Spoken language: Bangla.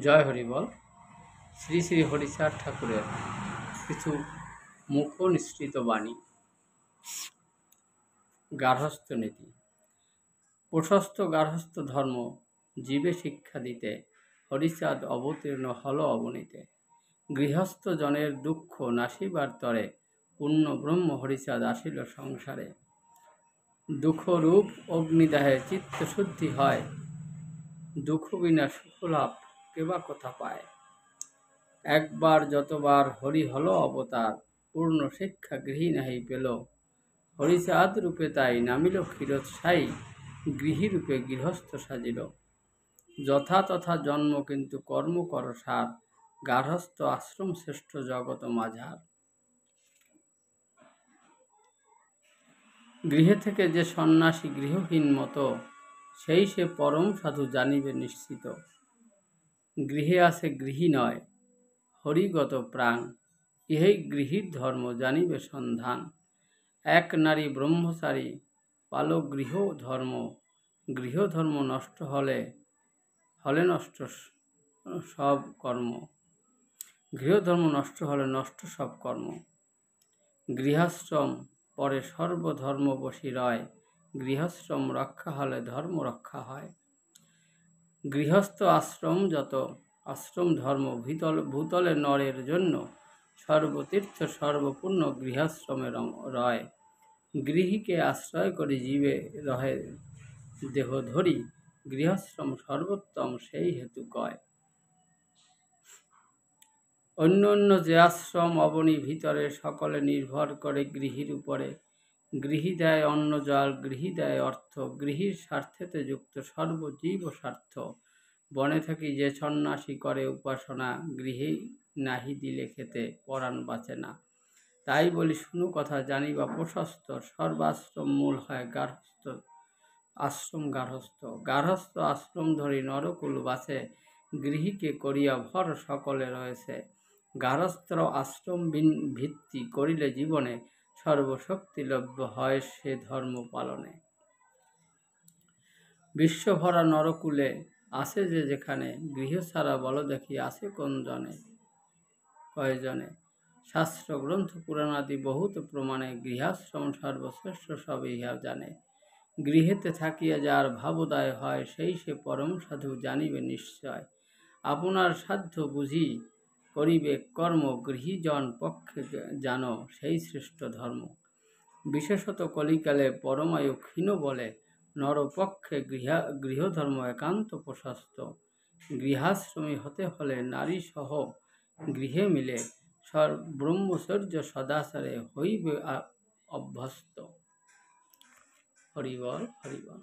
জয় হরিবল। শ্রী শ্রী হরিচাঁদ ঠাকুরের কিছু মুখ নিঃসৃত বাণী। গার্হস্থ্য নীতি। প্রশস্ত গার্হস্থ্য ধর্ম জীবে শিক্ষা দিতে হরিচাঁদ অবতীর্ণ হল অবনীতে। গৃহস্থ জনের দুঃখ নাশিবার তরে পূর্ণ ব্রহ্ম হরিচাঁদ আসিল সংসারে। দুঃখরূপ অগ্নিদাহে চিত্ত শুদ্ধি হয়, দুঃখ বিনা সুখলাভ কেবা কথা পায়। একবার যতবার হরি হল অবতার, পূর্ণ শিক্ষা গৃহী নাহি পেল। হরিচাঁদ রূপে তাই নামিল ক্ষীরোৎসাহী, গৃহী রূপে গৃহস্থ সাজিল। যথা তথা জন্ম কিন্তু কর্ম কর সার, গার্হস্থ আশ্রম শ্রেষ্ঠ জগত মাঝার। গৃহে থেকে যে সন্ন্যাসী গৃহহীন মতো, সেই সে পরম সাধু জানিবে নিশ্চিত। গৃহে আছে গৃহী নয় হরিগত প্রাণ, ইহেই গৃহীর ধর্ম জানিবে সন্ধান। এক নারী ব্রহ্মচারী পালক গৃহধর্ম, গৃহধর্ম নষ্ট হলে নষ্ট সব কর্ম। গৃহধর্ম নষ্ট হলে নষ্ট সব কর্ম। গৃহাশ্রম পরে সর্বধর্ম বশী রয়, গৃহাশ্রম রক্ষা হলে ধর্ম রক্ষা হয়। গৃহস্থ আশ্রম যত আশ্রম ধর্ম ভূতলে নরের জন্য, সর্বতীর্থ সর্বপূর্ণ গৃহাশ্রমে রয়। গৃহীকে আশ্রয় করে জীবে রহে দেহ ধরি, গৃহাশ্রম সর্বোত্তম সেই হেতু কয়। অন্য অন্য যে আশ্রম অবনী ভিতরে, সকলে নির্ভর করে গৃহীর উপরে। গৃহী দেয় অন্ন জল, গৃহী দেয় অর্থ, গৃহীর স্বার্থেতে যুক্ত সর্বজীব স্বার্থ। বনে থাকি যে সন্ন্যাসী করে উপাসনা, গৃহী নাহি দিলে খেতে পরাণ বাঁচে না। তাই বলি শুনো কথা জানিবা প্রশস্ত, সর্বাশ্রম মূল হয় গার্হস্থ আশ্রম। গার্হস্থ আশ্রম ধরি নরকুল বাঁচে, গৃহীকে করিয়া ভর সকলে রয়েছে। গার্হস্থ আশ্রম ভিত্তি করিলে জীবনে, সর্বশক্তি লভ্য হয় সে ধর্ম পালনে। বিশ্বভরা নরকুলে আসে যে যেখানে, গৃহ ছাড়া বল দেখি আসে কোন জনে কয়জনে। শাস্ত্র গ্রন্থ পুরাণাদি বহুত প্রমাণে, গৃহাশ্রম সর্বশ্রেষ্ঠ সব ইহা জানে। গৃহেতে থাকিয়া যার ভাবোদয় হয়, সেই সে পরম সাধু জানিবে নিশ্চয়। আপনার সাধ্য বুঝি করিবে কর্ম, গৃহীজন পক্ষে জানো সেই শ্রেষ্ঠ ধর্ম। বিশেষত কলিকালে পরমায়ু ক্ষীণ বলে, নরপক্ষে গৃহধর্ম একান্ত প্রশস্ত। গৃহাশ্রমী হতে হলে নারী সহ গৃহে মিলে, ব্রহ্মচর্য সদাচারে হইবে অভ্যস্ত। হরিবল হরিবল।